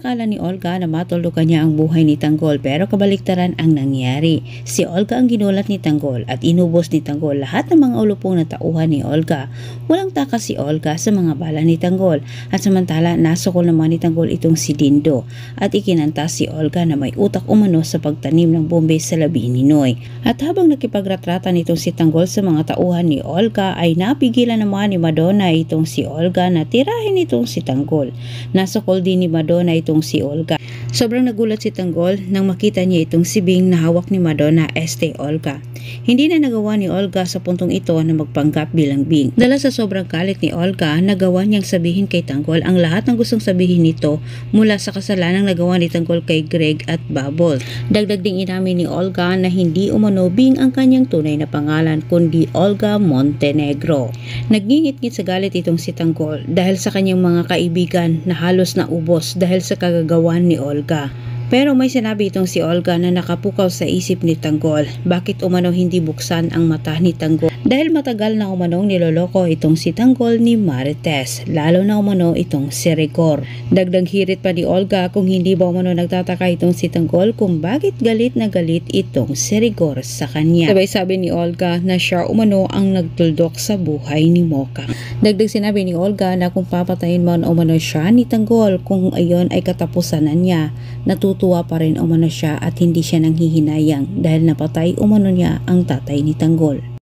akala ni Olga na matulugan niya ang buhay ni Tanggol pero kabaliktaran ang nangyari. Si Olga ang ginulat ni Tanggol at inubos ni Tanggol lahat ng mga ulupong na tauhan ni Olga. Walang takas si Olga sa mga bala ni Tanggol at samantala nasukol naman ni Tanggol itong si Dindo at ikinanta si Olga na may utak umano sa pagtanim ng bombe sa labi ni Noy. At habang nakipagratrata nitong si Tanggol sa mga tauhan ni Olga ay napigilan naman ni Madonna itong si Olga na tirahin itong si Tanggol. Nasukol din ni Madonna itong si Olga. Sobrang nagulat si Tanggol nang makita niya itong si Bing na hawak ni Madonna Olga. Hindi na nagawa ni Olga sa puntong ito na magpanggap bilang Bing. Dala sa sobrang galit ni Olga, nagawa niyang sabihin kay Tanggol ang lahat ng gustong sabihin nito mula sa kasalanang nagawa ni Tanggol kay Greg at Bubbles. Dagdag ding inamin ni Olga na hindi umano Bing ang kanyang tunay na pangalan kundi Olga Montenegro. Nagngingit-ngit sa galit itong si Tanggol dahil sa kanyang mga kaibigan na halos naubos dahil sa kagagawan ni Olga. Pero may sinabi itong si Olga na nakapukaw sa isip ni Tanggol. Bakit umano hindi buksan ang mata ni Tanggol? Dahil matagal na umanong niloloko itong si Tanggol ni Marites, lalo na umano itong si Rigor. Dagdag hirit pa ni Olga kung hindi ba umano nagtataka itong si Tanggol kung bakit galit na galit itong si Rigor sa kanya. Sabay sabi ni Olga na siya umano ang nagtuldok sa buhay ni Mokang. Dagdag sinabi ni Olga na kung papatayin man umano siya ni Tanggol, kung ayon ay katapusan na niya, natutuwa pa rin umano siya at hindi siya nanghihinayang dahil napatay umano niya ang tatay ni Tanggol.